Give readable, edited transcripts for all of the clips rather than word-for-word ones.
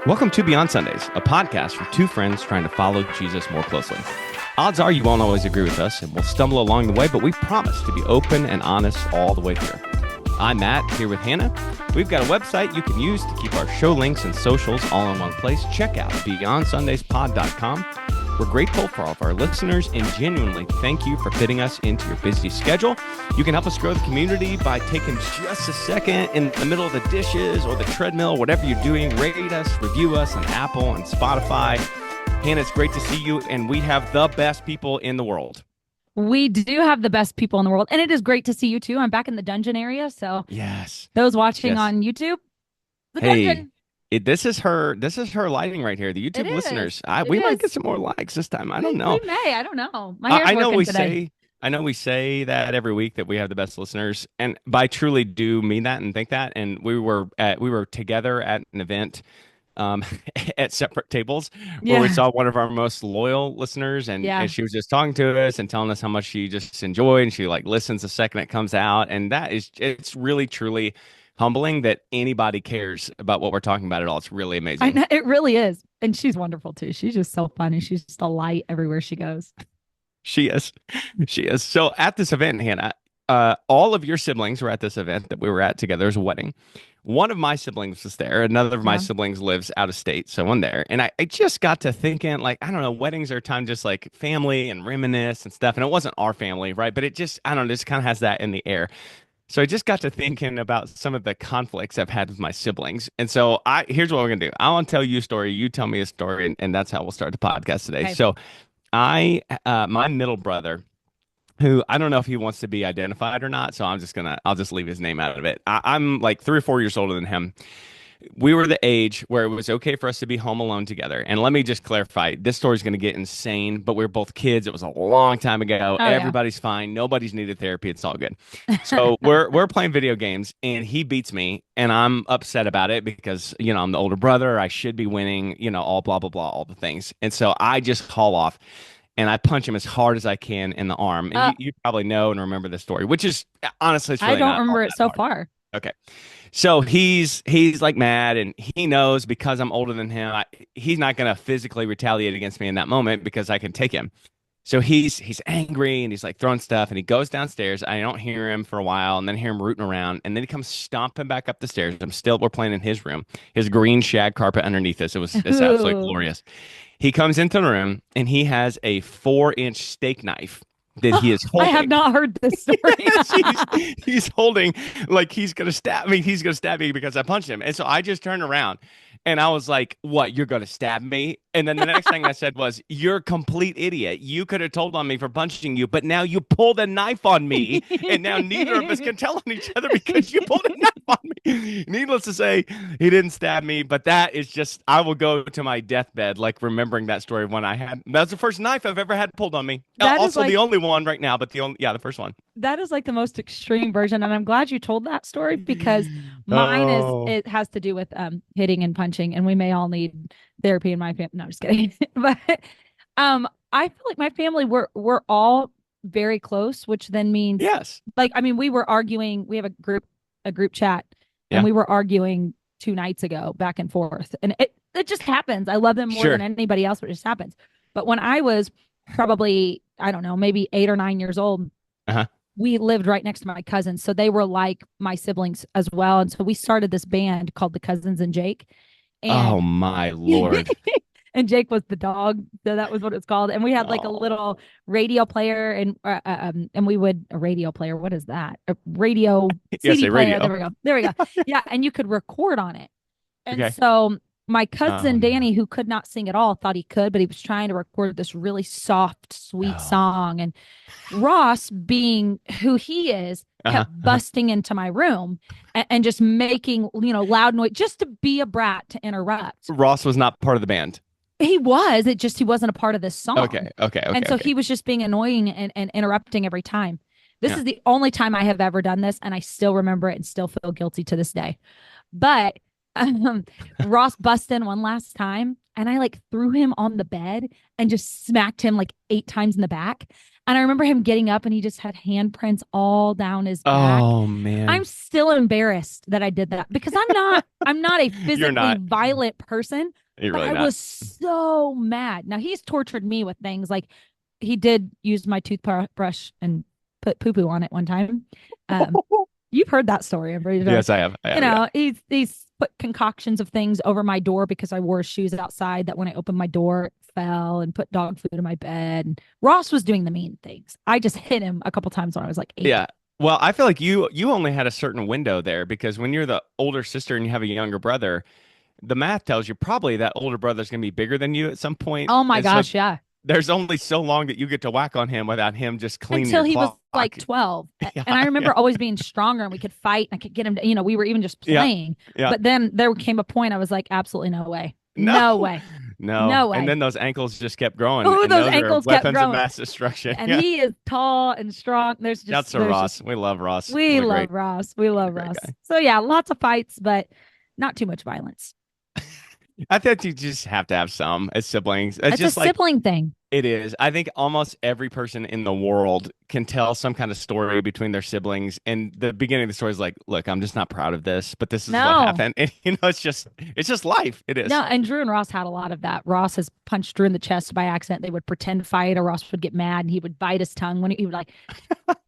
Welcome to Beyond Sundays, a podcast for two friends trying to follow Jesus more closely. Odds are you won't always agree with us, and we'll stumble along the way, but we promise to be open and honest all the way through. I'm Matt, here with Hannah. We've got a website you can use to keep our show links and socials all in one place. Check out beyondsundays.pod.com. We're grateful for all of our listeners and genuinely thank you for fitting us into your busy schedule. You can help us grow the community by taking just a second in the middle of the dishes or the treadmill, whatever you're doing. Rate us, review us on Apple and Spotify. Hannah, it's great to see you, and we have the best people in the world. We do have the best people in the world, and it is great to see you too. I'm back in the dungeon area, so yes, those watching on YouTube, the dungeon. This is her lighting right here. The YouTube listeners, we might get some more likes this time. I don't know. We may. I don't know. My hair's I know working today. I know we say that every week that we have the best listeners, but I truly do mean that and think that. And we were together at an event at separate tables where we saw one of our most loyal listeners, and she was just talking to us and telling us how much she just enjoyed, and she like listens the second it comes out, and it's really truly humbling that anybody cares about what we're talking about at all. It's really amazing. I know, it really is. And she's wonderful too. She's just so funny. She's just a light everywhere she goes. She is. She is. So at this event, Hannah, all of your siblings were at this event that we were at together. It was a wedding. One of my siblings was there. Another of my siblings lives out of state. So one there. And I just got to thinking, like, I don't know, weddings are a time just like family and reminisce and stuff. And it wasn't our family, right? But it just, I don't know, just kind of has that in the air. So I just got to thinking about some of the conflicts I've had with my siblings. And so here's what we're going to do. I want to tell you a story. You tell me a story. And that's how we'll start the podcast today. Okay. So my middle brother, who I don't know if he wants to be identified or not. So I'll just leave his name out of it. I'm like 3 or 4 years older than him. We were the age where it was okay for us to be home alone together. And let me just clarify, this story's going to get insane, but we were both kids. It was a long time ago. Everybody's fine. Nobody's needed therapy. It's all good. So we're playing video games, and he beats me, and I'm upset about it because, I'm the older brother. I should be winning, all blah, blah, blah, all the things. And so I just haul off, and I punch him as hard as I can in the arm. And you probably know and remember this story, which is honestly, it's really I don't not remember all it that so hard. far. Okay. So he's like mad, and he knows because I'm older than him, he's not going to physically retaliate against me in that moment because I can take him. So he's angry, and he's like throwing stuff, and he goes downstairs. I don't hear him for a while, and then hear him rooting around, and then he comes stomping back up the stairs. We're playing in his room, his green shag carpet underneath us. It's absolutely glorious. He comes into the room, and he has a 4-inch steak knife that he is holding. I have not heard this story. he's holding like he's gonna stab me. He's gonna stab me because I punched him. And so I just turned around and I was like, "What? You're gonna stab me?" And then the next thing I said was, "You're a complete idiot. You could have told on me for punching you, but now you pulled a knife on me, and now neither of us can tell on each other because you pulled a knife on me." Needless to say, he didn't stab me, but that is just, I will go to my deathbed like remembering that story when that's the first knife I've ever had pulled on me. Also the only one right now, but the first one. That is like the most extreme version, and I'm glad you told that story because mine it has to do with hitting and punching, and we may all need therapy in my family. No, I'm just kidding. But I feel like my family we're all very close, which then means like, I mean, we were arguing. We have a group chat, and we were arguing 2 nights ago back and forth, and it just happens. I love them more than anybody else, but it just happens. But when I was probably, I don't know, maybe 8 or 9 years old, we lived right next to my cousins. So they were like my siblings as well. And so we started this band called the Cousins and Jake. And oh my Lord. And Jake was the dog. So that was what it's called. And we had like a little radio player and we would a radio player. What is that? A radio CD player. Radio. There we go. Yeah. And you could record on it. And so my cousin Danny, who could not sing at all, thought he could, but he was trying to record this really soft, sweet song. And Ross, being who he is, kept busting into my room and just making, loud noise just to be a brat to interrupt. Ross was not part of the band. He was. He wasn't a part of this song. Okay. And so he was just being annoying and interrupting every time. This is the only time I have ever done this, and I still remember it and still feel guilty to this day. But Ross busted in one last time, and I like threw him on the bed and just smacked him like 8 times in the back. And I remember him getting up and he just had handprints all down his back. Oh man. I'm still embarrassed that I did that because I'm not I'm not a You're physically not. violent person, You're but really I not. was so mad. Now he's tortured me with things like he did use my toothbrush and put poo poo on it one time. Um, you've heard that story, I'm pretty sure. Yes, I have. I You have. Yeah. know, he's put concoctions of things over my door because I wore shoes outside that when I opened my door it fell, and put dog food in my bed. And Ross was doing the mean things. I just hit him a couple times when I was like 8. Yeah. Well, I feel like you only had a certain window there because when you're the older sister and you have a younger brother, the math tells you probably that older brother's going to be bigger than you at some point. Oh my And so gosh, yeah. there's only so long that you get to whack on him without him just cleaning Until your he was clock. like 12. Yeah, And I yeah, remember always being stronger and we could fight and I could get him to, we were even just yeah, playing. yeah. But then there came a point I was like, absolutely no way. No, No way. no. No And way. then those ankles just kept growing, Oh, and those those are ankles kept weapons of growing. mass destruction. And Yeah. he is tall and strong. Shouts to Ross. We love Ross. We What a love great, Ross. We what a love great Ross. guy. So yeah, lots of fights, but not too much violence. I think you just have to have some as siblings. It's It's a just like sibling thing. it is. I think almost every person in the world can tell some kind of story between their siblings. And the beginning of the story is like, look, I'm just not proud of this, but this is what No. happened. And it's just life. It No, is. and Drew and Ross had a lot of that. Ross has punched Drew in the chest by accident. They would pretend to fight, or Ross would get mad and he would bite his tongue when he would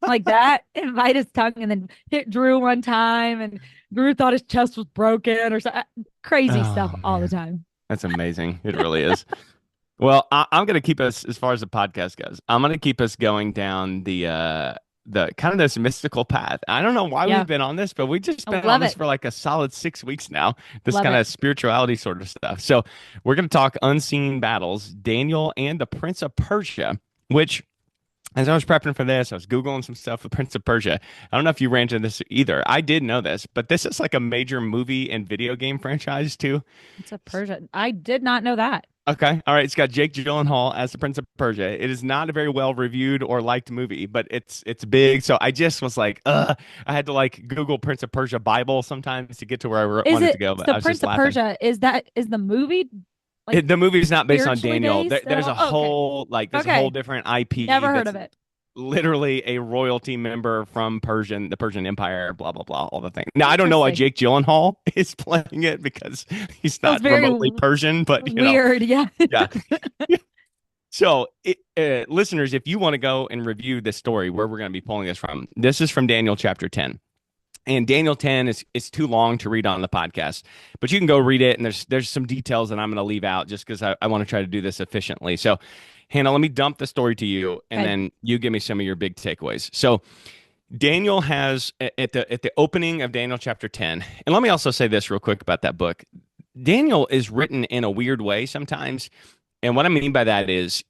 like that and bite his tongue and then hit Drew one time. And Drew thought his chest was broken or so crazy stuff Oh all the man. time. That's amazing. It really is. Well, I'm going to keep us as far as the podcast goes. I'm going to keep us going down the kind of this mystical path. I don't know why Yeah. we've been on this, but we've just I been on love this it. for like a solid 6 weeks now. This Love kind it. of spirituality sort of stuff. So we're going to talk unseen battles, Daniel and the Prince of Persia, which as I was prepping for this, I was Googling some stuff with Prince of Persia. I don't know if you ran into this either. I did know this, but this is like a major movie and video game franchise too. It's a Persian. I did not know that. Okay. All right. It's got Jake Gyllenhaal as the Prince of Persia. It is not a very well reviewed or liked movie, but it's big. So I just was like, I had to like Google Prince of Persia Bible sometimes to get to where I Is wanted to it go, but the I was just Prince of laughing. Persia? Is the movie like The movie is not based on spiritually Daniel. based at There's a all? Okay. whole there's a whole Okay. different IP Never heard that's of it. literally a royalty member from the Persian Empire, blah blah blah, all the things. Now I don't know why Interesting. Jake Gyllenhaal is playing it because he's That was not very remotely Persian, but weird. Yeah. yeah. So, listeners, if you want to go and review this story, where we're going to be pulling this from, this is from Daniel chapter 10. And Daniel 10 is too long to read on the podcast, but you can go read it. And there's some details that I'm going to leave out just because I want to try to do this efficiently. So, Hannah, let me dump the story to you, and Okay. then you give me some of your big takeaways. So, Daniel has at the opening of Daniel chapter 10, and let me also say this real quick about that book. Daniel is written in a weird way sometimes. And what I mean by that is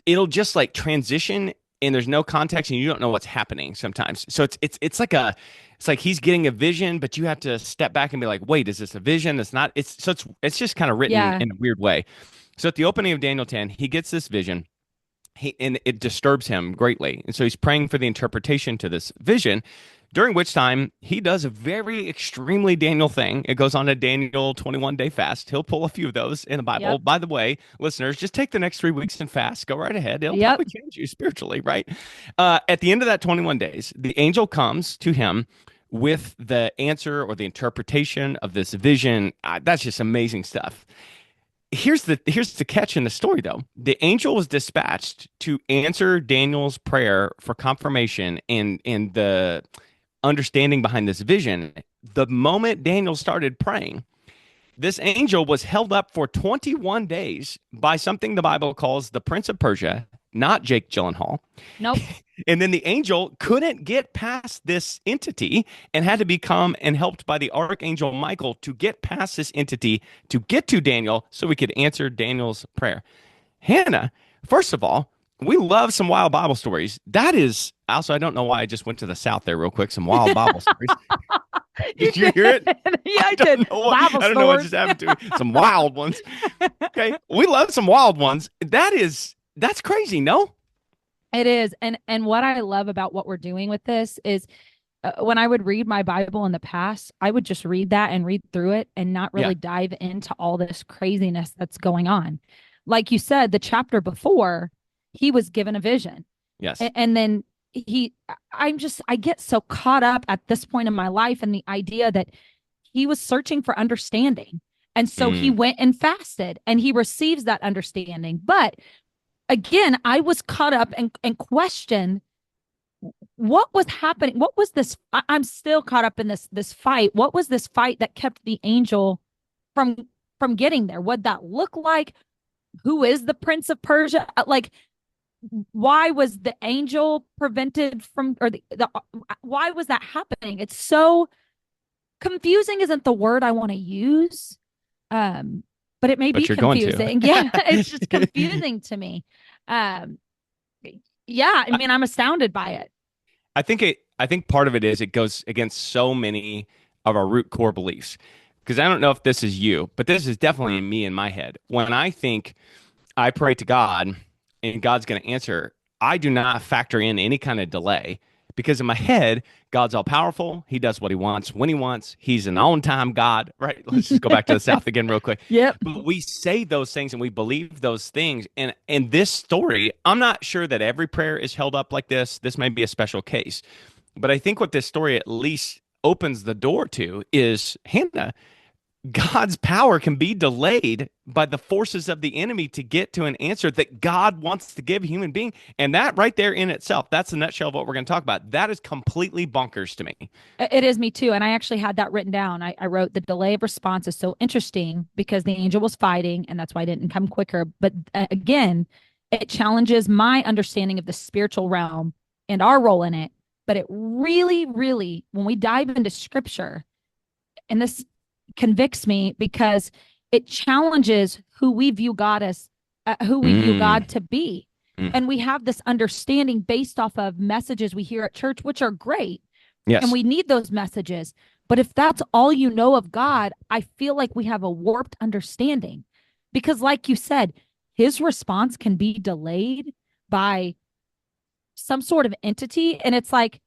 it'll just like transition and there's no context and you don't know what's happening sometimes. So it's like he's getting a vision, but you have to step back and be like, wait, is this a vision? It's not. It's just kind of written Yeah. in a weird way. So at the opening of Daniel 10, he gets this vision. And it disturbs him greatly. And so he's praying for the interpretation to this vision, during which time he does a very extremely Daniel thing. It goes on a Daniel 21-day fast. He'll pull a few of those in the Bible. Yep. By the way, listeners, just take the next 3 weeks and fast. Go right ahead. It'll Yep. probably change you spiritually, right? At the end of that 21 days, the angel comes to him with the answer or the interpretation of this vision. That's just amazing stuff. Here's the catch in the story though. The angel was dispatched to answer Daniel's prayer for confirmation and the understanding behind this vision. The moment Daniel started praying, this angel was held up for 21 days by something the Bible calls the Prince of Persia, not Jake Gyllenhaal. Nope. And then the angel couldn't get past this entity and had to become and helped by the archangel Michael to get past this entity to get to Daniel so we could answer Daniel's prayer. Hannah, first of all, we love some wild Bible stories. That is also, I don't know why I just went to the South there real quick, some wild Bible stories. You Did you hear it? did. Yeah, I did. Bible I don't know what stores. just happened to me. Some wild ones. Okay. We love some wild ones. That's crazy, no? It is. And what I love about what we're doing with this is when I would read my Bible in the past, I would just read that and read through it and not Yeah. really dive into all this craziness that's going on. Like you said, the chapter before, he was given a vision. Yes. And then I get so caught up at this point in my life and the idea that he was searching for understanding. And so he Mm. went and fasted and he receives that understanding. But again, I was caught up and questioned what was happening. What was this? I'm still caught up in this fight. What was this fight that kept the angel from getting there? What'd that look like? Who is the prince of Persia? Like, why was the angel prevented from, or the why was that happening? It's so confusing, isn't the word I want to use. Um, but it may But be you're going to. confusing. Yeah, it's just confusing to me. Um, yeah, I mean, I'm astounded by it. I think part of it is it goes against so many of our root core beliefs. Because I don't know if this is you, but this is definitely me in my head. When I think I pray to God and God's going to answer, I do not factor in any kind of delay because in my head, God's all powerful. He does what he wants when he wants. He's an on time God, right? Let's just go back to the South again, real quick. Yep. But we say those things and we believe those things. And in this story, I'm not sure that every prayer is held up like this. This may be a special case. But I think what this story at least opens the door to is Hannah. God's power can be delayed by the forces of the enemy to get to an answer that God wants to give a human being. And that right there in itself, that's the nutshell of what we're going to talk about. That is completely bonkers to me. It is me too. And I actually had that written down. I wrote the delay of response is so interesting because the angel was fighting and that's why I didn't come quicker. But again, it challenges my understanding of the spiritual realm and our role in it. But it really, really, when we dive into scripture, and this convicts me because it challenges who we view God as, who we view Mm, God to be. mm. And we have this understanding based off of messages we hear at church, which are great. And Yes. we need those messages. But if that's all you know of God, I feel like we have a warped understanding. Because, like you said, his response can be delayed by some sort of entity. And it's like,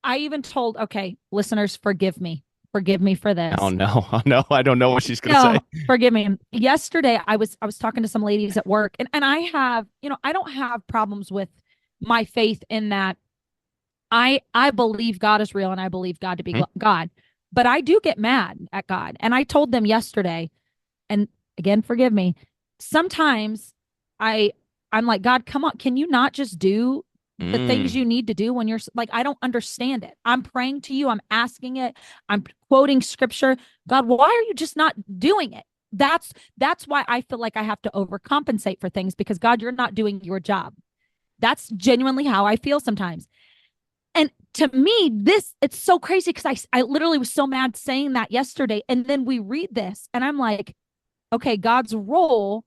I even told, okay, listeners, forgive me. Forgive me for Oh this. no. Oh no. I don't know what she's going to say. No, forgive me. Yesterday I was talking to some ladies at work and I have, I don't have problems with my faith in that I believe God is real and I believe God to be Hmm? God. But I do get mad at God. And I told them yesterday, and again, forgive me. Sometimes I I'm like, God, come on, can you not just do the things Mm. you need to do when you're like, I don't understand it. I'm praying to you, I'm asking it, I'm quoting scripture. God, why are you just not doing it? That's why I feel like I have to overcompensate for things because God, you're not doing your job. That's genuinely how I feel sometimes. And to me, it's so crazy because I literally was so mad saying that yesterday. And then we read this and I'm like, okay, God's role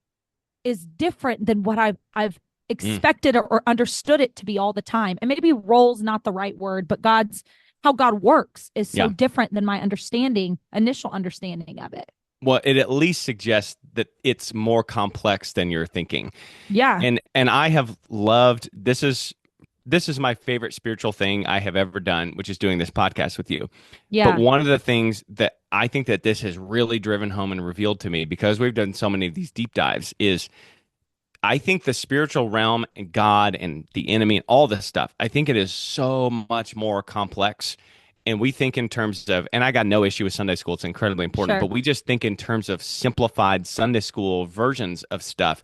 is different than what I've Mm. expected or understood it to be all the time. And maybe role's not the right word, but God's how God works is so Yeah. different than my initial understanding of it. Well, it at least suggests that it's more complex than you're thinking. Yeah. And I have loved this is my favorite spiritual thing I have ever done, which is doing this podcast with you. But Yeah. one of the things that I think that this has really driven home and revealed to me because we've done so many of these deep dives is I think the spiritual realm and God and the enemy and all this stuff, I think it is so much more complex. And we think in terms of, and I got no issue with Sunday school, it's incredibly important, Sure. but we just think in terms of simplified Sunday school versions of stuff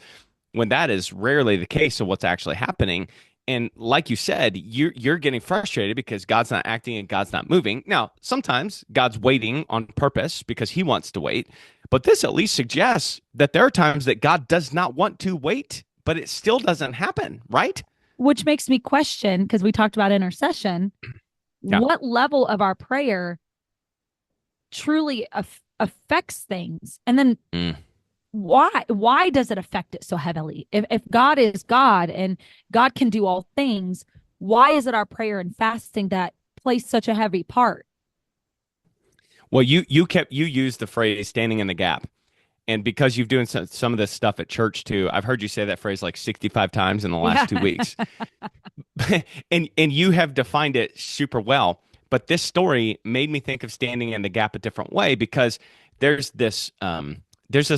when that is rarely the case of what's actually happening. And like you said, you're getting frustrated because God's not acting and God's not moving. Now, sometimes God's waiting on purpose because he wants to wait. But this at least suggests that there are times that God does not want to wait, but it still doesn't happen, right? Which makes me question, because we talked about intercession, Yeah. what level of our prayer truly affects things? And then Mm. why does it affect it so heavily? If God is God and God can do all things, why is it our prayer and fasting that plays such a heavy part? Well, you used the phrase standing in the gap. And because you've doing some of this stuff at church too, I've heard you say that phrase like 65 times in the last Yeah. 2 weeks. And you have defined it super well. But this story made me think of standing in the gap a different way because there's this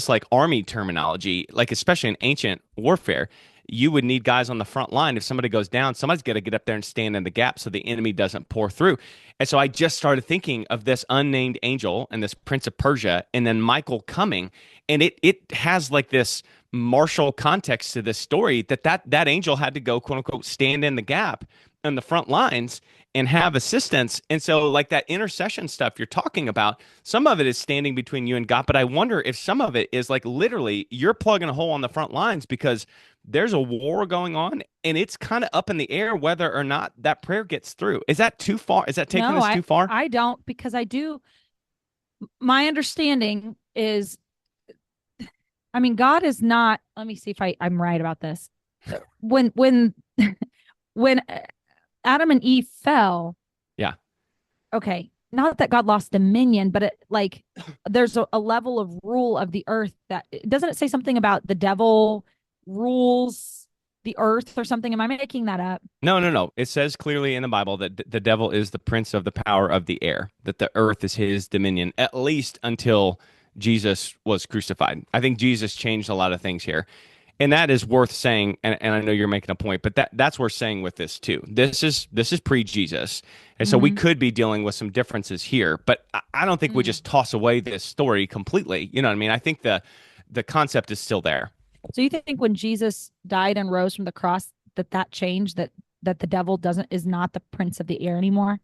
like army terminology, like especially in ancient warfare. you would need guys on the front line. If somebody goes down, somebody's got to get up there and stand in the gap so the enemy doesn't pour through. And so I just started thinking of this unnamed angel and this prince of Persia, and then Michael coming, and it has like this martial context to this story that angel had to go, quote unquote, stand in the gap in the front lines and have assistance. And so, like that intercession stuff you're talking about, some of it is standing between you and God. But I wonder if some of it is like literally you're plugging a hole on the front lines because there's a war going on and it's kind of up in the air whether or not that prayer gets through. Is that too far? Is that taking No, us too far? I don't, because I do. My understanding is, I mean, God is not, let me see if I'm right about this. When when Adam and Eve fell, Yeah. okay, not that God lost dominion, but like there's a level of rule of the earth that doesn't it say something about the devil rules the earth or something? Am I making that up? No, no, no. It says clearly in the Bible that the devil is the prince of the power of the air, that the earth is his dominion, at least until Jesus was crucified. I think Jesus changed a lot of things here. And that is worth saying, and I know you're making a point, but that's worth saying with this too. This is pre-Jesus. And so we Mm-hmm. could be dealing with some differences here, but I don't think we Mm. just toss away this story completely. You know what I mean? I think the concept is still there. So you think when Jesus died and rose from the cross that changed, that the devil doesn't is not the prince of the air anymore?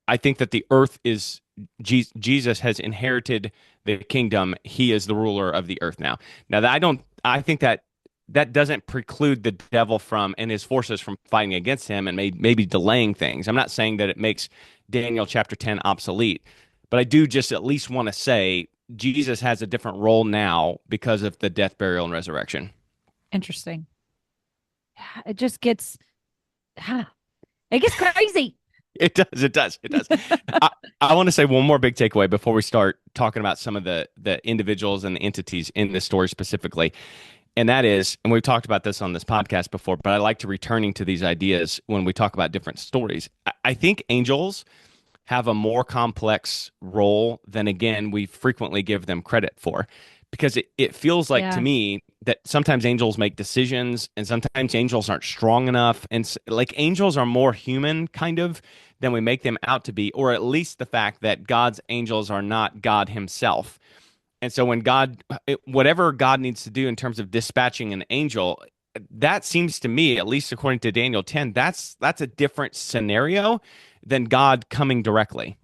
I think that the earth is Jesus has inherited the kingdom. He is the ruler of the earth now. Now that I don't, I think that that doesn't preclude the devil from and his forces from fighting against him and maybe delaying things. I'm not saying that it makes Daniel chapter 10 obsolete, but I do just at least want to say Jesus has a different role now because of the death, burial, and resurrection. Interesting. It just gets it gets crazy. It does. It does. It does. I, I want to say one more big takeaway before we start talking about some of the individuals and the entities in this story specifically. And that is, and we've talked about this on this podcast before, but I like to returning to these ideas when we talk about different stories. I think angels have a more complex role than, again, we frequently give them credit for. Because it feels like to Yeah. me that sometimes angels make decisions and sometimes angels aren't strong enough. And like angels are more human kind of than we make them out to be, or at least the fact that God's angels are not God himself. And so when whatever God needs to do in terms of dispatching an angel, that seems to me, at least according to Daniel 10, that's a different scenario than God coming directly.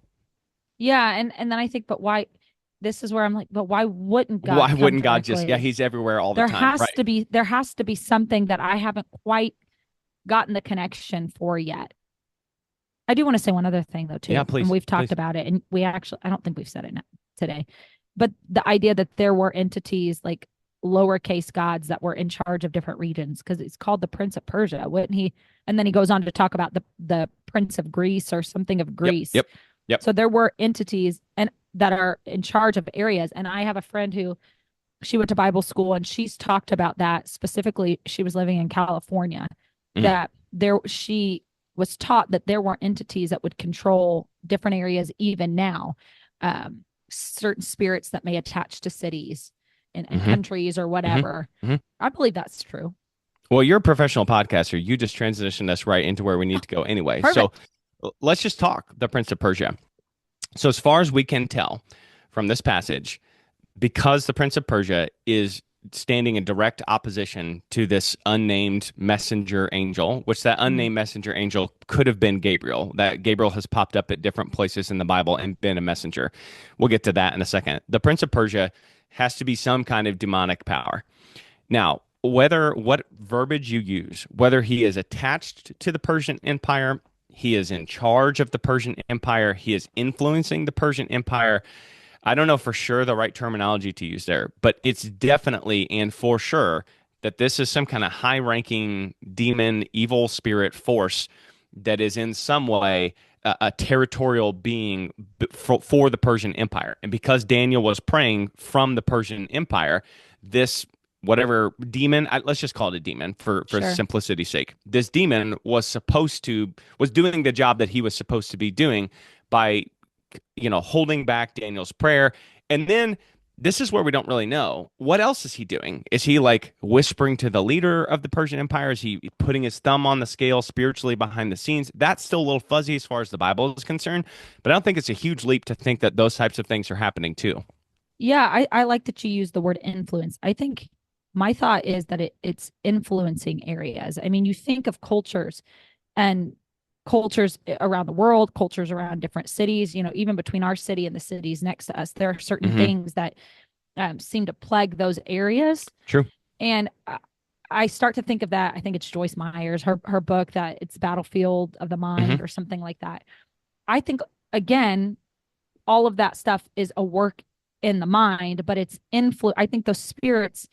Yeah, and then I think, but why? This is where I'm like, but why wouldn't God Why come wouldn't God just, yeah, directly? he's everywhere all the time, right? There has to be something that I haven't quite gotten the connection for yet. I do want to say one other thing though Yeah, too, and please, we've talked please. about it, and we actually I don't think we've said it today, but the idea that there were entities like lowercase gods that were in charge of different regions because it's called the Prince of Persia, wouldn't he? And then he goes on to talk about the Prince of Greece or something of Yep, Greece. yep, yep. So there were entities and that are in charge of areas. And I have a friend who she went to Bible school and she's talked about that specifically. She was living in California, Mm, that there she was taught that there were entities that would control different areas even now. Certain spirits that may attach to cities and hmm countries or hmm whatever. hmm I believe that's true. Well, you're a professional podcaster. You just transitioned us right into where we need to go anyway. So Perfect. let's just talk the Prince of Persia. So, as far as we can tell from this passage, because the Prince of Persia is standing in direct opposition to this unnamed messenger angel, which that Mm. unnamed messenger angel could have been Gabriel. That Gabriel has popped up at different places in the Bible and been a messenger. We'll get to that in a second. The Prince of Persia has to be some kind of demonic power. Now, whether what verbiage you use, whether he is attached to the Persian Empire, he is in charge of the Persian Empire, he is influencing the Persian Empire, I don't know for sure the right terminology to use there, but it's definitely and for sure that this is some kind of high ranking demon, evil spirit force that is in some way a territorial being for the Persian Empire. And because Daniel was praying from the Persian Empire, this whatever demon, let's just call it a demon for Sure. simplicity's sake. This demon was doing the job that he was supposed to be doing by holding back Daniel's prayer. And then this is where we don't really know. What else is he doing? Is he like whispering to the leader of the Persian Empire? Is he putting his thumb on the scale spiritually behind the scenes? That's still a little fuzzy as far as the Bible is concerned, but I don't think it's a huge leap to think that those types of things are happening too. Yeah, I like that you use the word influence. I think my thought is that it's influencing areas. I mean, you think of cultures and cultures around the world, cultures around different cities, even between our city and the cities next to us, there are certain Hmm. things that seem to plague those areas. True. And I start to think of that. I think it's Joyce Meyer's, her book that it's Battlefield of the Hmm. Mind or something like that. I think, again, all of that stuff is a work in the mind, but it's I think those spirits,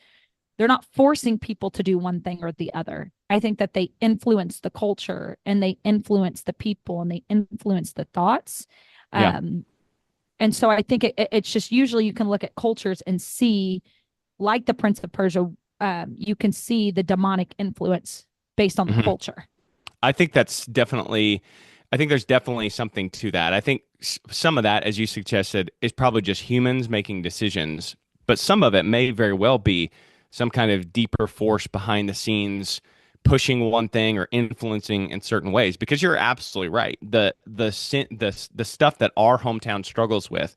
they're not forcing people to do one thing or the other. I think that they influence the culture and they influence the people and they influence the thoughts. Yeah. Um, and so I think it's just usually you can look at cultures and see, like the Prince of Persia, you can see the demonic influence based on the Hmm. culture. I think that's definitely, I think there's definitely something to that. I think some of that, as you suggested, is probably just humans making decisions, but some of it may very well be some kind of deeper force behind the scenes pushing one thing or influencing in certain ways. Because you're absolutely right. The stuff that our hometown struggles with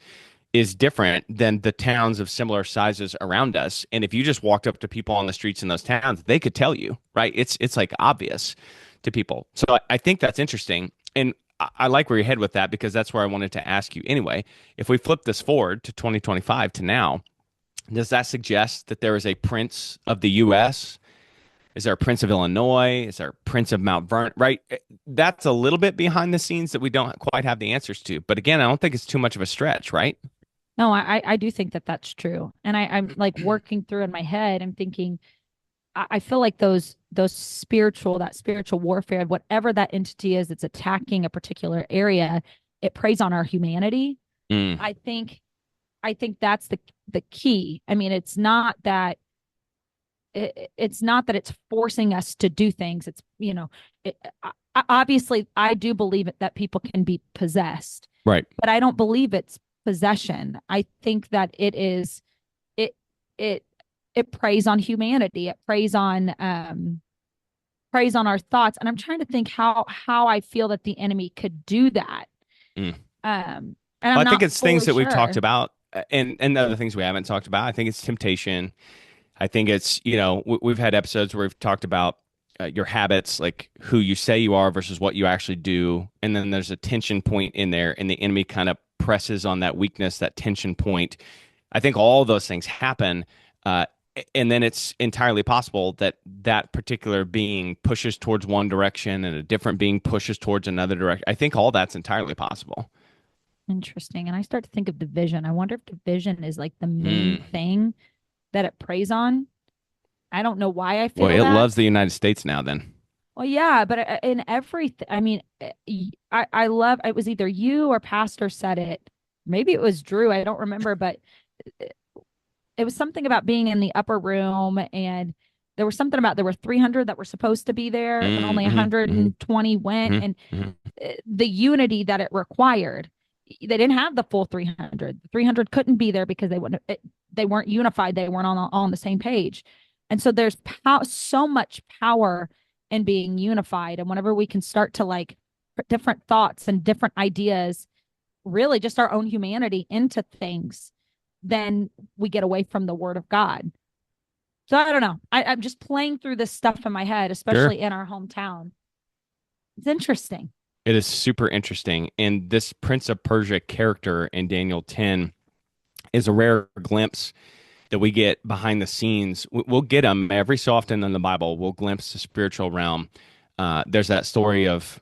is different than the towns of similar sizes around us. And if you just walked up to people on the streets in those towns, they could tell you, right? It's like obvious to people. So I think that's interesting. And I like where you head with that because that's where I wanted to ask you anyway. If we flip this forward to 2025 to now, does that suggest that there is a prince of the US? Is there a prince of Illinois? Is there a prince of Mount Vernon? Right? That's a little bit behind the scenes that we don't quite have the answers to. But again, I don't think it's too much of a stretch, right? No, I do think that that's true. And I'm like working through in my head. I'm thinking, I feel like that spiritual warfare, whatever that entity is that's attacking a particular area, it preys on our humanity. Mm, I think I think that's the key. I mean, it's not that it's forcing us to do things. It's, obviously I do believe it, that people can be possessed, right. but I don't believe it's possession. I think that it it it preys on humanity. It preys on our thoughts. And I'm trying to think how I feel that the enemy could do that. Mm. And Well, I'm I think not it's things fully that we've talked sure. about, and the other things we haven't talked about. I think it's temptation. I think it's, you know, we've had episodes where we've talked about your habits, like who you say you are versus what you actually do, and then there's a tension point in there, and the enemy kind of presses on that weakness, that tension point. I think all those things happen, uh, and then it's entirely possible that that particular being pushes towards one direction, and a different being pushes towards another direction. I think all that's entirely possible. Interesting. And I start to think of division. I wonder if division is like the main Hmm. thing that it preys on. I don't know why I Well, feel it that. loves the United States now, then. Well, yeah, but in everything, I mean, I love, it was either you or Pastor said it. Maybe it was Drew. I don't remember, but it was something about being in the upper room, and there was something about there were 300 that were supposed to be there and only Mm-hmm, mm-hmm, 120 went, and mm-hmm. the unity that it required, they didn't have the full 300. The 300 couldn't be there because they weren't unified. They weren't on the same page. And so there's so much power in being unified. And whenever we can start to like put different thoughts and different ideas, really just our own humanity into things, then we get away from the word of God. So I don't know. I'm just playing through this stuff in my head, Sure. especially in our hometown. It's interesting. It is super interesting. And this Prince of Persia character in Daniel 10 is a rare glimpse that we get behind the scenes. We'll get them every so often in the Bible. We'll glimpse the spiritual realm. There's that story of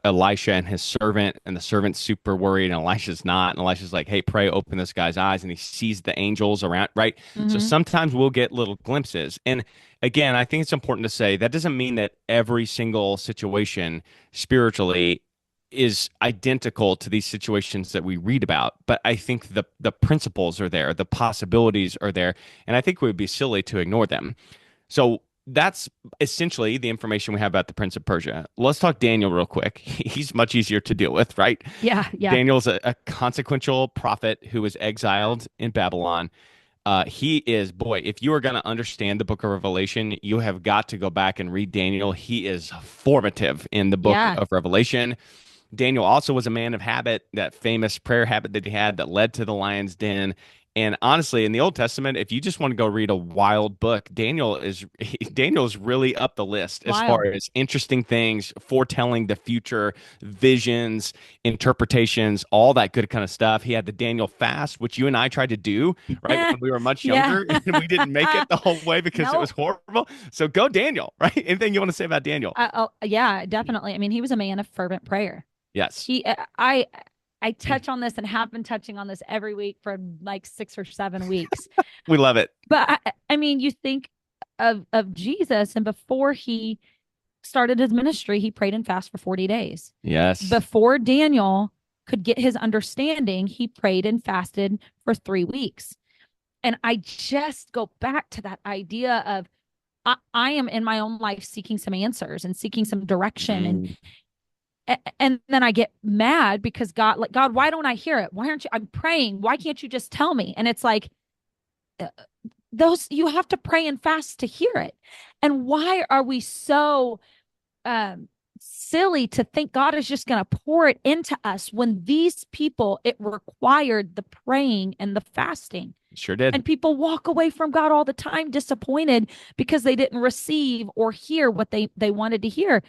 Elisha and his servant, and the servant's super worried, and Elisha's not. And Elisha's like, "Hey, pray, open this guy's eyes," and he sees the angels around. Right. So Mm-hmm. sometimes we'll get little glimpses. And again, I think it's important to say that doesn't mean that every single situation spiritually is identical to these situations that we read about, but I think the principles are there, the possibilities are there, and I think we would be silly to ignore them. So that's essentially the information we have about the Prince of Persia. Let's talk Daniel real quick. He's much easier to deal with, right? Yeah, yeah. Daniel's a consequential prophet who was exiled in Babylon. He is, boy, if you are going to understand the book of Revelation, you have got to go back and read Daniel. He is formative in the book Yeah. of Revelation. Daniel also was a man of habit, that famous prayer habit that he had that led to the lion's den. And honestly, in the Old Testament, if you just want to go read a wild book, Daniel is really up the list as far Wild. as interesting things, foretelling the future, visions, interpretations, all that good kind of stuff. He had the Daniel fast, which you and I tried to do right when we were much Yeah. younger, and we didn't make it the whole way because it was Nope. horrible. So go Daniel, right? Anything you want to say about Daniel? Oh, yeah, definitely. I mean, he was a man of fervent prayer. Yes, He, I touch on this and have been touching on this every week for like 6 or 7 weeks. we love it. But I mean, you think of Jesus, and before he started his ministry, he prayed and fasted for 40 days. Yes. Before Daniel could get his understanding, he prayed and fasted for 3 weeks. And I just go back to that idea of I am in my own life seeking some answers and seeking some direction, Mm. and then I get mad because God, like, God, why don't I hear it? Why aren't you? I'm praying. Why can't you just tell me? And it's like, uh, those, you have to pray and fast to hear it. And why are we so silly to think God is just going to pour it into us when these people, it required the praying and the fasting? Sure did. And people walk away from God all the time disappointed because they didn't receive or hear what they wanted to hear.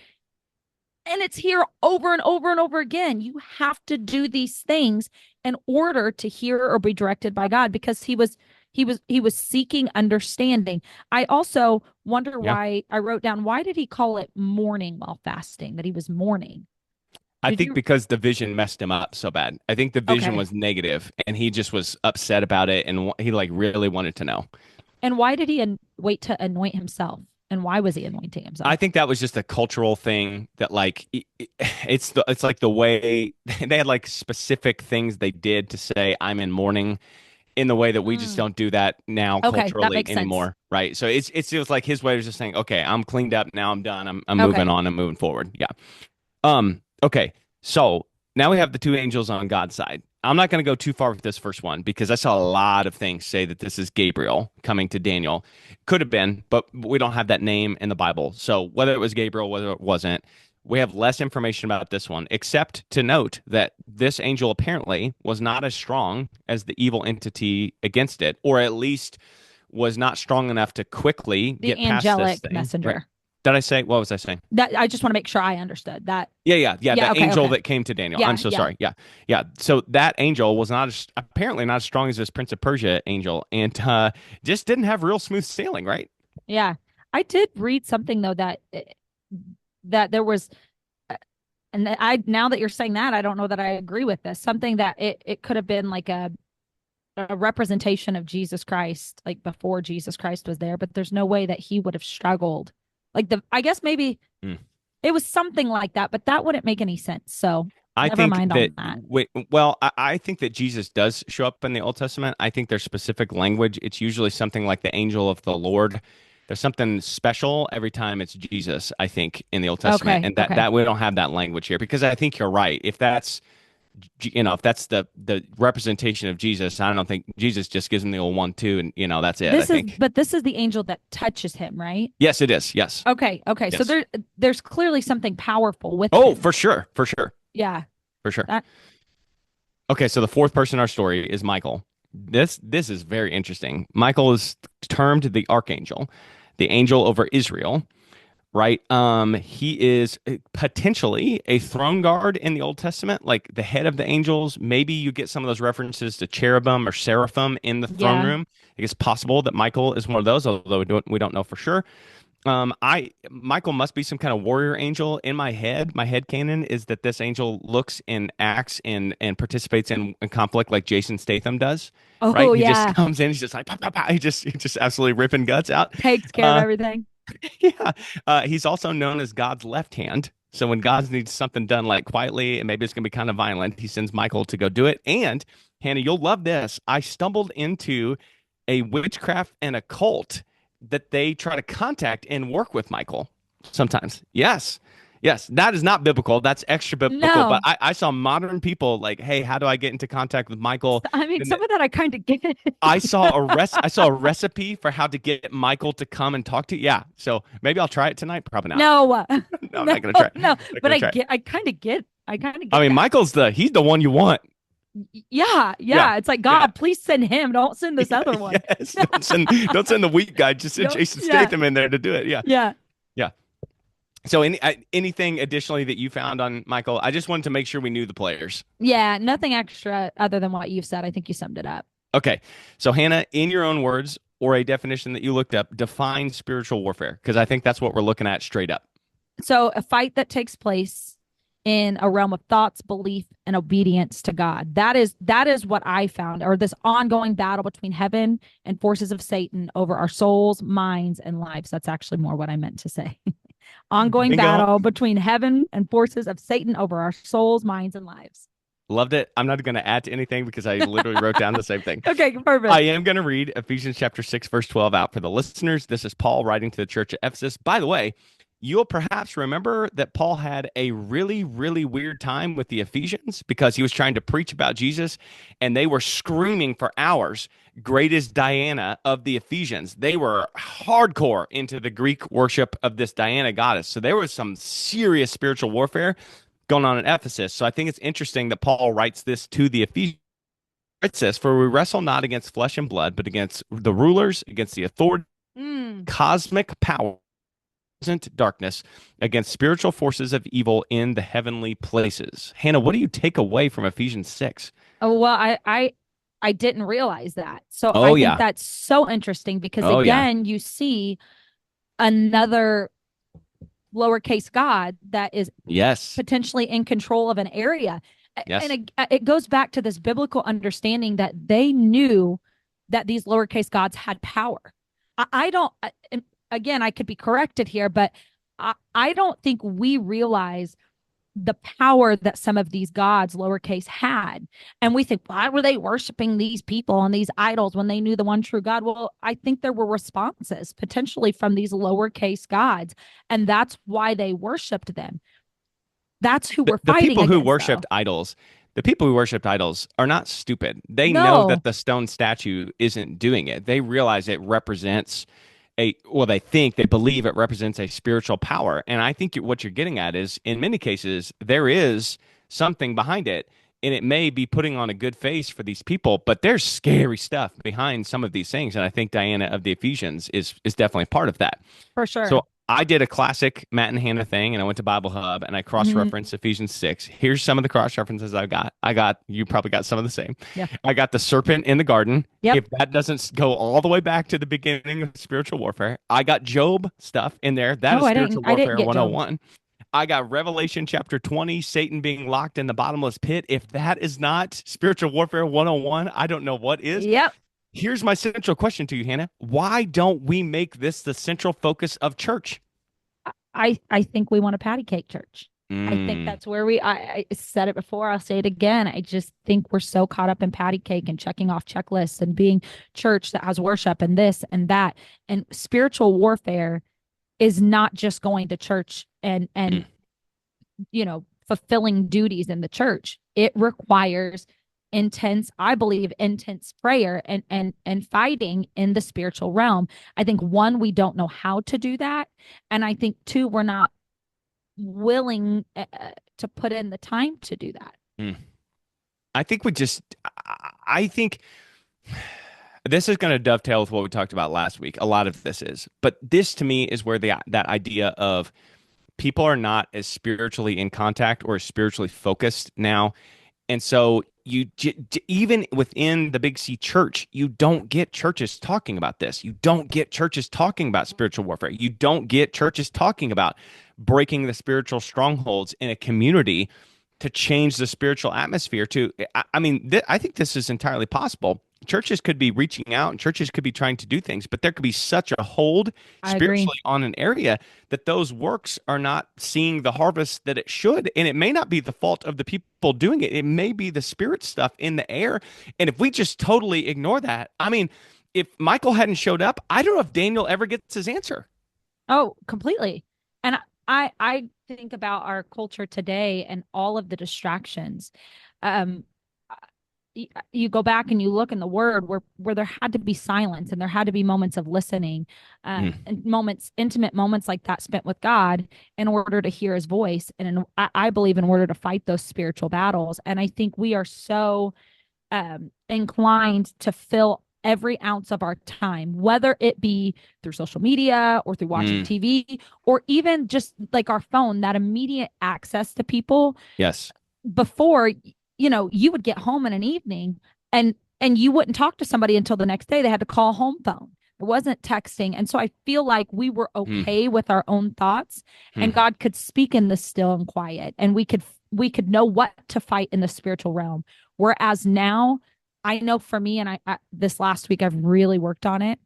And it's here over and over and over again. You have to do these things in order to hear or be directed by God, because he was seeking understanding. I also wonder Yeah. why I wrote down, why did he call it mourning while fasting, that he was mourning? I Did think you? because the vision messed him up so bad. I think the vision Okay. was negative and he just was upset about it and he like really wanted to know. And why did he wait to anoint himself? And why was he anointing I himself? think that was just a cultural thing that like it's like the way they had like specific things they did to say I'm in mourning in the way that we just Mm. don't do that now Okay, that culturally makes sense. anymore, right? So it was like his way of just saying, okay, I'm cleaned up now, I'm done, I'm moving Okay. on, I'm moving forward. Yeah. Okay. So now we have the two angels on God's side. I'm not going to go too far with this first one because I saw a lot of things say that this is Gabriel coming to Daniel. Could have been, but we don't have that name in the Bible. So whether it was Gabriel, whether it wasn't, we have less information about this one, except to note that this angel apparently was not as strong as the evil entity against it, or at least was not strong enough to quickly The get past this angelic thing. Right. messenger. Did I say, what was I saying? That I just want to make sure I understood that. Yeah. Yeah, The okay, angel okay. that came to Daniel. I'm Yeah, so yeah. sorry. Yeah. So that angel was not apparently not as strong as this Prince of Persia angel, and just didn't have real smooth sailing, right? Yeah. I did read something though that there was, and I, now that you're saying that, I don't know that I agree with this. Something that it could have been like a representation of Jesus Christ, like before Jesus Christ was there, but there's no way that he would have struggled. Like, I guess maybe Hmm. it was something like that, but that wouldn't make any sense. So I never think mind that on that. I think that Jesus does show up in the Old Testament. I think there's specific language. It's usually something like the angel of the Lord. There's something special every time it's Jesus, I think, in the Old Testament, Okay, and okay. that we don't have that language here because I think you're right. If that's the representation of Jesus, I don't think Jesus just gives him the old 1 2 and that's it. I think. This is the angel that touches him, right? Yes, it is. Yes. Okay, okay. So Yes. there's clearly something powerful with Oh, him. for sure. For sure. Yeah. For sure. That Okay, so the fourth person in our story is Michael. This is very interesting. Michael is termed the archangel, the angel over Israel, right? He is potentially a throne guard in the Old Testament, like the head of the angels. Maybe you get some of those references to cherubim or seraphim in the throne yeah. room. I think it's possible that Michael is one of those, although we don't know for sure. I Michael must be some kind of warrior angel in my head. My head canon is that this angel looks and acts and participates in conflict like Jason Statham does, right? Oh He just yeah. comes in, he's just like pa, pa, pa. He just absolutely ripping guts out. Takes care of Uh, everything. yeah. He's also known as God's left hand. So when God needs something done like quietly and maybe it's gonna be kind of violent, he sends Michael to go do it. And Hannah, you'll love this. I stumbled into a witchcraft and a cult that they try to contact and work with Michael sometimes. Yes. Yes, that is not biblical. That's extra biblical. But No. I saw modern people like, hey, how do I get into contact with Michael? I mean, And some of that I kind of get. I saw a recipe for how to get Michael to come and talk to you. Yeah. So maybe I'll try it tonight. Probably not. No, No, I'm no, not gonna try. no. I'm not But gonna try it. I kind of I get mean, that. he's the one you want. Yeah, Yeah. yeah. It's like, Yeah. God, please send him. Don't send this other one. Yes. Don't send the weak guy. Just send Jason Yeah, Statham in there to do it. Yeah. yeah. Yeah. So anything additionally that you found on Michael? I just wanted to make sure we knew the players. Yeah, nothing extra other than what you've said. I think you summed it up. Okay. So Hannah, in your own words or a definition that you looked up, define spiritual warfare because I think that's what we're looking at straight up. So, a fight that takes place in a realm of thoughts, belief, and obedience to God. That is what I found, or this ongoing battle between heaven and forces of Satan over our souls, minds, and lives. That's actually more what I meant to say. Ongoing Bingo. battle between heaven and forces of Satan over our souls, minds, and lives. Loved it. I'm not going to add to anything because I literally wrote down the same thing. Okay, I perfect. am going to read Ephesians chapter 6, verse 12 out for the listeners. This is Paul writing to the church at Ephesus. By the way, you'll perhaps remember that Paul had a really, really weird time with the Ephesians because he was trying to preach about Jesus and they were screaming for hours, "Great is Diana of the Ephesians." They were hardcore into the Greek worship of this Diana goddess. So there was some serious spiritual warfare going on in Ephesus. So I think it's interesting that Paul writes this to the Ephesians. It says, "For we wrestle not against flesh and blood, but against the rulers, against the authority, Mm. cosmic power, present darkness, against spiritual forces of evil in the heavenly places." Hannah, what do you take away from Ephesians 6? Oh, well, I didn't realize that. So I Oh, think yeah. that's so interesting because Oh, yeah. again, you see another lowercase God that is Yes. potentially in control of an area. And Yes. it goes back to this biblical understanding that they knew that these lowercase gods had power. I don't, again, I could be corrected here, but I don't think we realize the power that some of these gods, lowercase, had. And we think, why were they worshiping these people and these idols when they knew the one true God? Well, I think there were responses potentially from these lowercase gods, and that's why they worshiped them. That's who we're The fighting people who against, though. worshipped idols, the people who worshipped idols are not stupid. They know that No, the stone statue isn't doing it. They realize it represents well, they think, they believe it represents a spiritual power. And I think what you're getting at is, in many cases, there is something behind it. And it may be putting on a good face for these people, but there's scary stuff behind some of these things. And I think Diana of the Ephesians is definitely part of that. for sure. So I did a classic Matt and Hannah thing, and I went to Bible Hub and I Mhm. cross-referenced Ephesians 6. Here's some of the cross-references I got. You probably got some of the same. Yeah. I got the serpent in the garden. Yep. If that doesn't go all the way back to the beginning of spiritual warfare, I got Job stuff in there. That Oh, is spiritual I didn't warfare get Job. 101. I got Revelation chapter 20, Satan being locked in the bottomless pit. If that is not spiritual warfare 101, I don't know what is. Yep. Here's my central question to you, Hannah. Why don't we make this the central focus of church? I think we want a patty cake church. I think Mm. that's where I said it before. I'll say it again. I just think we're so caught up in patty cake and checking off checklists and being church that has worship and this and that. And spiritual warfare is not just going to church and Mm. fulfilling duties in the church. It requires intense, I believe, intense prayer and fighting in the spiritual realm. I think one, we don't know how to do that. And I think two, we're not willing to put in the time to do that. Mm. I think I think this is going to dovetail with what we talked about last week. A lot of this is, but this to me is where that idea of people are not as spiritually in contact or spiritually focused now. And so even within the Big C church, you don't get churches talking about this. You don't get churches talking about spiritual warfare. You don't get churches talking about breaking the spiritual strongholds in a community to change the spiritual atmosphere. I think this is entirely possible. Churches could be reaching out and churches could be trying to do things, but there could be such a hold I agree. spiritually on an area that those works are not seeing the harvest that it should. And it may not be the fault of the people doing it. It may be the spirit stuff in the air. And if we just totally ignore that, I mean, if Michael hadn't showed up, I don't know if Daniel ever gets his answer. Oh, completely. And I think about our culture today and all of the distractions. Um, you go back and you look in the word where there had to be silence and there had to be moments of listening, Mm, and moments, intimate moments like that spent with God in order to hear his voice. And I believe in order to fight those spiritual battles. And I think we are so inclined to fill every ounce of our time, whether it be through social media or through watching mm, TV or even just like our phone, that immediate access to people. yes. Before, you would get home in an evening and you wouldn't talk to somebody until the next day. They had to call home phone. It wasn't texting. And so I feel like we were Mm, okay with our own thoughts, and mm, God could speak in the still and quiet, and we could know what to fight in the spiritual realm. Whereas now, I know for me, and I this last week I've really worked on it,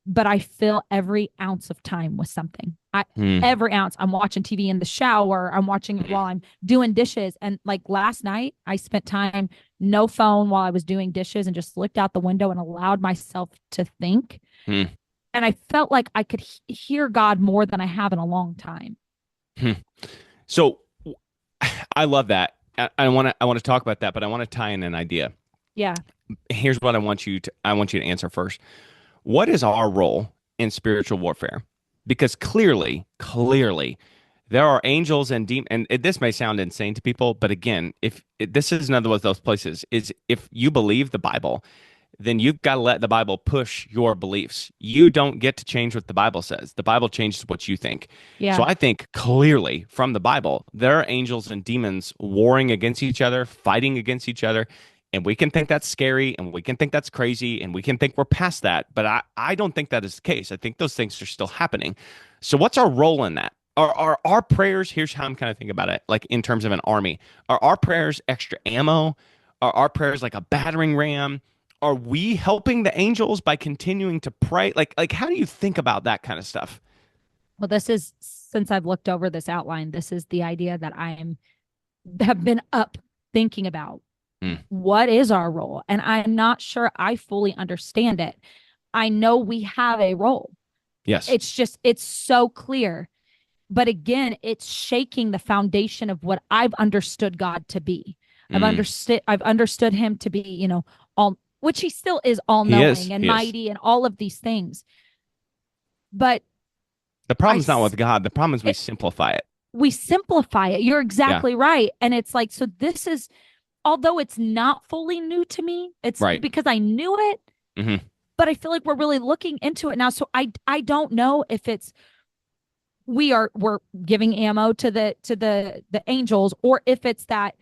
but I fill every ounce of time with something. mm, Every ounce. I'm watching TV in the shower. I'm watching it while I'm doing dishes. And like last night, I spent time no phone while I was doing dishes and just looked out the window and allowed myself to think. mm, And I felt like I could hear God more than I have in a long time. mm. So I love that. I want to talk about that, but I want to tie in an idea. Yeah. Here's what I want you to answer first. What is our role in spiritual warfare? Because clearly, there are angels and demons, and this may sound insane to people, but again, this is another one of those places, is if you believe the Bible, then you've got to let the Bible push your beliefs. You don't get to change what the Bible says. The Bible changes what you think. So Yeah. I think clearly from the Bible, there are angels and demons warring against each other, fighting against each other. And we can think that's scary and we can think that's crazy and we can think we're past that. But I don't think that is the case. I think those things are still happening. So what's our role in that? Are our prayers, here's how I'm kind of thinking about it, like in terms of an army, are our prayers extra ammo? Are our prayers like a battering ram? Are we helping the angels by continuing to pray? Like how do you think about that kind of stuff? Well, this is, since I've looked over this outline, this is the idea that I have been up thinking about. Mm, What is our role? And I'm not sure I fully understand it. I know we have a role. yes. It's so clear. But again, it's shaking the foundation of what I've understood God to be. Mm, I've understood him to be, all, which he still is, all he is. knowing and He is. mighty and all of these things. But The I problem's not with God. The problem is we it, simplify it. we simplify it. You're Yeah. exactly right. And it's like, so this is, although it's not fully new to me, it's Right. because I knew it, Hmm. but I feel like we're really looking into it now. So I don't know if it's we're giving ammo to the angels, or if it's that,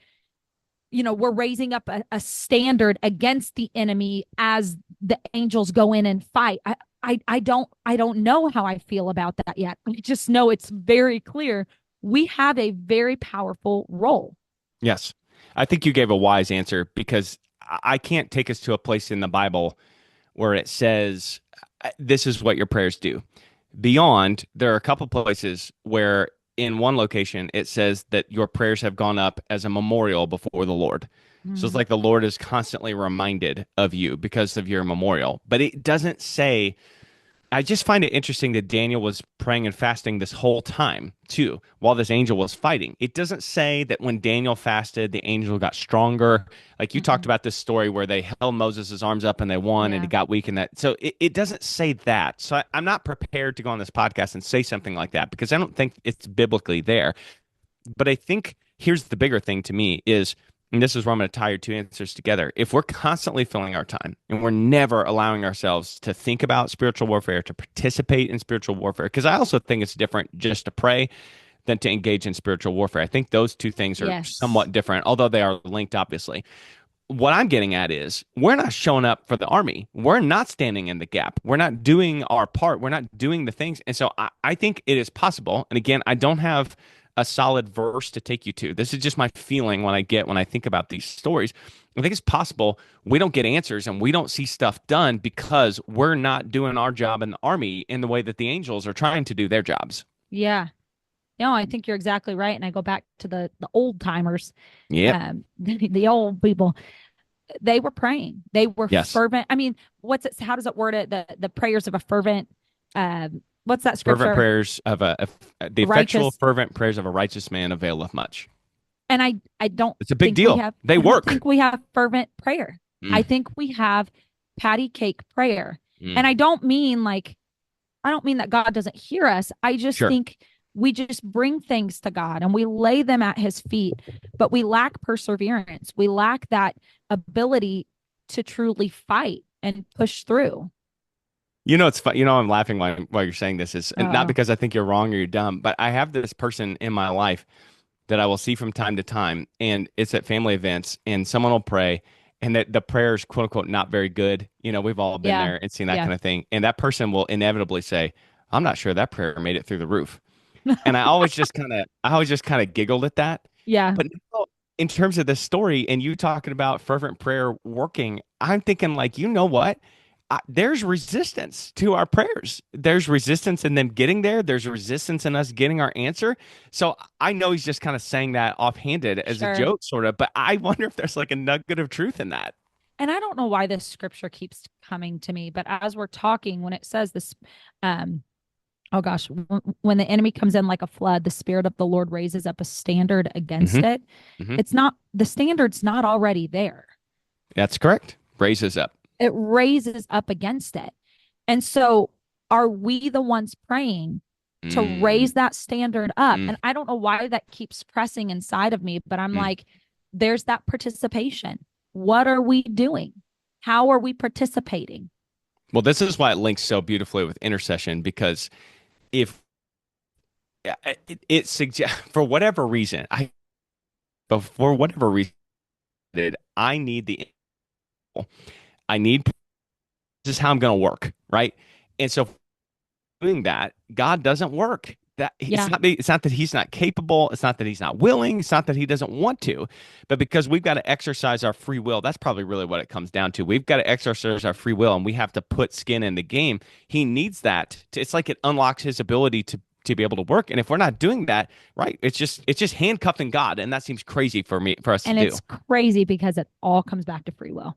we're raising up a standard against the enemy as the angels go in and fight. I don't know how I feel about that yet. I just know it's very clear we have a very powerful role. Yes. I think you gave a wise answer because I can't take us to a place in the Bible where it says this is what your prayers do. Beyond, there are a couple places where in one location it says that your prayers have gone up as a memorial before the Lord. So it's Mm. like the Lord is constantly reminded of you because of your memorial. But it doesn't say, I just find it interesting that Daniel was praying and fasting this whole time, too, while this angel was fighting. It doesn't say that when Daniel fasted, the angel got stronger. Like you talked Mm-mm. about this story where they held Moses' arms up and they won and he Yeah. got weak in that. So it doesn't say that. So I'm not prepared to go on this podcast and say something like that because I don't think it's biblically there. But I think here's the bigger thing to me is, and this is where I'm going to tie your two answers together. If we're constantly filling our time and we're never allowing ourselves to think about spiritual warfare, to participate in spiritual warfare, because I also think it's different just to pray than to engage in spiritual warfare. I think those two things are Yes. somewhat different, although they are linked, obviously. What I'm getting at is we're not showing up for the army. We're not standing in the gap. We're not doing our part. We're not doing the things. And so I think it is possible. And again, I don't have a solid verse to take you to. This is just my feeling when I think about these stories. I think it's possible we don't get answers and we don't see stuff done because we're not doing our job in the army in the way that the angels are trying to do their jobs. Yeah. No, I think you're exactly right. And I go back to the old timers, Yep. the old people. They were praying. They were Yes. fervent. I mean, how does it word it? The prayers of a fervent, What's that Fervent scripture? prayers of the effectual Righteous. fervent prayers of a righteous man availeth much. And I don't It's a big think we deal. have They I don't work. think we have fervent prayer. I Mm, think we have patty cake prayer. And mm. I don't mean that God doesn't hear us. I just Sure. think we just bring things to God and we lay them at his feet, but we lack perseverance. We lack that ability to truly fight and push through. It's fun. I'm laughing while you're saying this is and not Oh, because I think you're wrong or you're dumb, but I have this person in my life that I will see from time to time, and it's at family events, and someone will pray, and that the prayer is quote unquote not very good. We've all been yeah. there and seen that Yeah. kind of thing, and that person will inevitably say, "I'm not sure that prayer made it through the roof." And I always just kind of giggled at that. Yeah. But now, in terms of this story and you talking about fervent prayer working, I'm thinking like, you know what? There's resistance to our prayers. There's resistance in them getting there. There's resistance in us getting our answer. So I know he's just kind of saying that offhanded as a Sure. joke, sort of, but I wonder if there's like a nugget of truth in that. And I don't know why this scripture keeps coming to me, but as we're talking, when it says this, um, oh gosh, when the enemy comes in like a flood, the spirit of the Lord raises up a standard against Hmm. it. Hmm. It's not, the standard's not already there. That's correct. Raises up. It raises up against it. And so are we the ones praying to Mm, raise that standard up? mm, And I don't know why that keeps pressing inside of me, but I'm mm. like, there's that participation. What are we doing? How are we participating? Well, this is why it links so beautifully with intercession because if it suggests for whatever reason, but for whatever reason, I need the I need this is how I'm going to work, right? And so doing that, God doesn't work. That Yeah. it's not that he's not capable, it's not that he's not willing, it's not that he doesn't want to, but because we've got to exercise our free will. That's probably really what it comes down to. We've got to exercise our free will and we have to put skin in the game. He needs that. It's like it unlocks his ability to be able to work. And if we're not doing that, right, it's just handcuffing God, and that seems crazy for us to And do. it's crazy because it all comes back to free will.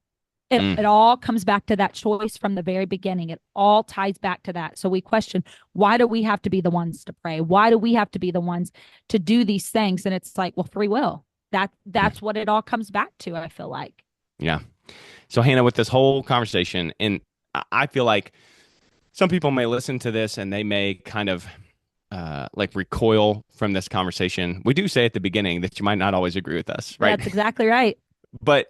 It, Mm, it all comes back to that choice from the very beginning. It all ties back to that. So we question, why do we have to be the ones to pray? Why do we have to be the ones to do these things? And it's like, well, free will. mm, That's what it all comes back to, I feel like. yeah. So Hannah, with this whole conversation, and I feel like some people may listen to this and they may kind of like recoil from this conversation. We do say at the beginning that you might not always agree with us, right? That's exactly right. But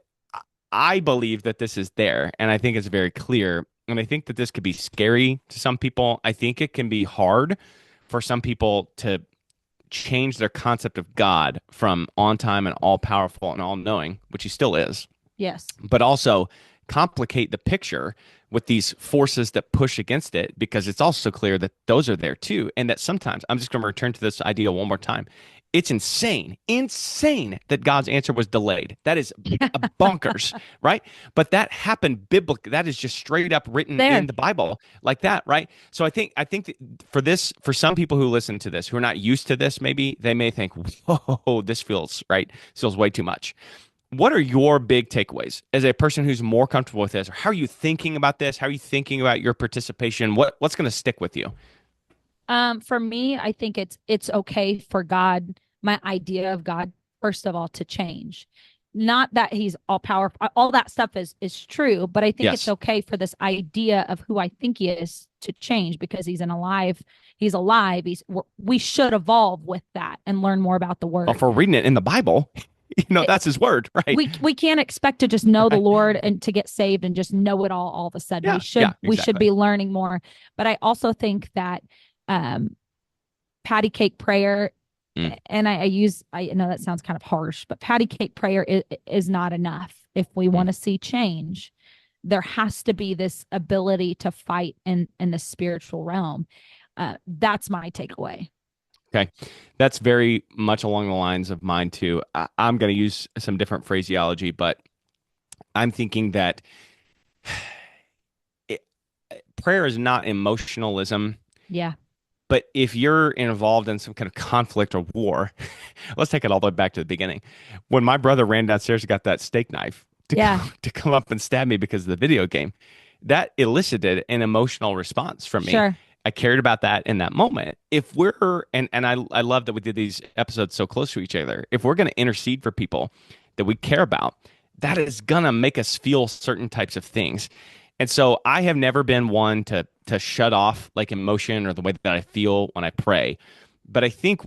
I believe that this is there, and I think it's very clear. And I think that this could be scary to some people. I think it can be hard for some people to change their concept of God from on time and all powerful and all knowing, which he still is, Yes. but also complicate the picture with these forces that push against it because it's also clear that those are there too. And that sometimes, I'm just going to return to this idea one more time. It's insane that God's answer was delayed. That is a bonkers, right? But that happened biblically. That is just straight up written in There. the Bible like that, right? So I think that for some people who listen to this, who are not used to this, maybe they may think, whoa, this feels right. This feels way too much. What are your big takeaways as a person who's more comfortable with this? Or how are you thinking about this? How are you thinking about your participation? What's going to stick with you? For me, I think it's okay for God, my idea of God, first of all, to change. Not that he's all powerful, all that stuff is true, but I think it's Yes. okay for this idea of who I think he is to change because he's alive. We should evolve with that and learn more about the Well, word. for reading it in the Bible, It, that's his word, right? we can't expect to just know the Right. Lord and to get saved and just know it all of a sudden. Yeah. Yeah. We should Exactly. be learning more. But I also think that um patty cake prayer, Mm, and I know that sounds kind of harsh, but patty cake prayer is not enough. If we mm. want to see change, there has to be this ability to fight in the spiritual realm. That's my takeaway. Okay. That's very much along the lines of mine too. I'm going to use some different phraseology, but I'm thinking that it, prayer is not emotionalism. Yeah. But if you're involved in some kind of conflict or war, let's take it all the way back to the beginning. When my brother ran downstairs and got that steak knife to Yeah. come, to come up and stab me because of the video game, that elicited an emotional response from me. Sure. I cared about that in that moment. If we're and I love that we did these episodes so close to each other. If we're going to intercede for people that we care about, that is gonna make us feel certain types of things. And so I have never been one to shut off like emotion or the way that I feel when I pray. But I think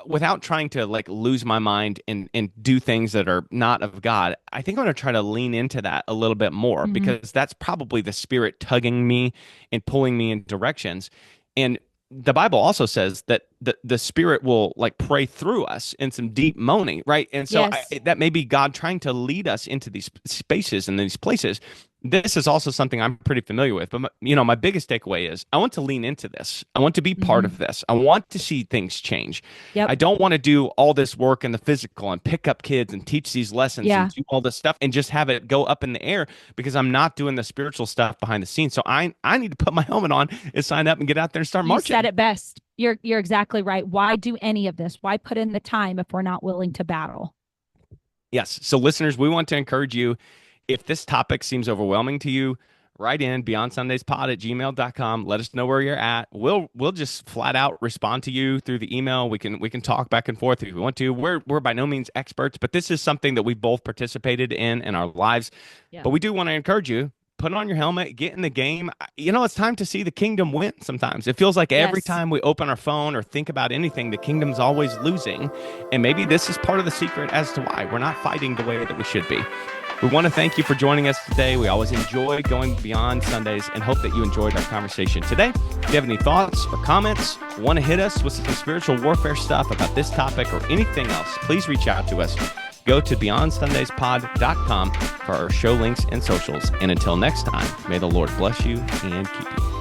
without trying to like lose my mind and do things that are not of God, I think I'm going to try to lean into that a little bit more Hmm. because that's probably the Spirit tugging me and pulling me in directions. And the Bible also says that the Spirit will like pray through us in some deep moaning, right? And so Yes. that may be God trying to lead us into these spaces and these places. This is also something I'm pretty familiar with, but my biggest takeaway is I want to lean into this. I want to be part Hmm. of this. I want to see things change. Yep. I don't want to do all this work in the physical and pick up kids and teach these lessons and Yeah. do all this stuff and just have it go up in the air because I'm not doing the spiritual stuff behind the scenes. So I need to put my helmet on and sign up and get out there and start You said marching. it best. You're exactly right. Why do any of this? Why put in the time if we're not willing to battle? Yes. So, listeners, we want to encourage you. If this topic seems overwhelming to you, write in beyondsundays@gmail.com. Let us know where you're at. We'll just flat out respond to you through the email. We can talk back and forth if we want to. We're by no means experts, but this is something that we both participated in our lives. Yeah. But we do want to encourage you. Put on your helmet, get in the game. It's time to see the kingdom win sometimes. It feels like every Yes. time we open our phone or think about anything, the kingdom's always losing. And maybe this is part of the secret as to why we're not fighting the way that we should be. We want to thank you for joining us today. We always enjoy going beyond Sundays and hope that you enjoyed our conversation today. If you have any thoughts or comments, want to hit us with some spiritual warfare stuff about this topic or anything else, please reach out to us. Go to beyondSundaysPod.com for our show links and socials. And until next time, may the Lord bless you and keep you.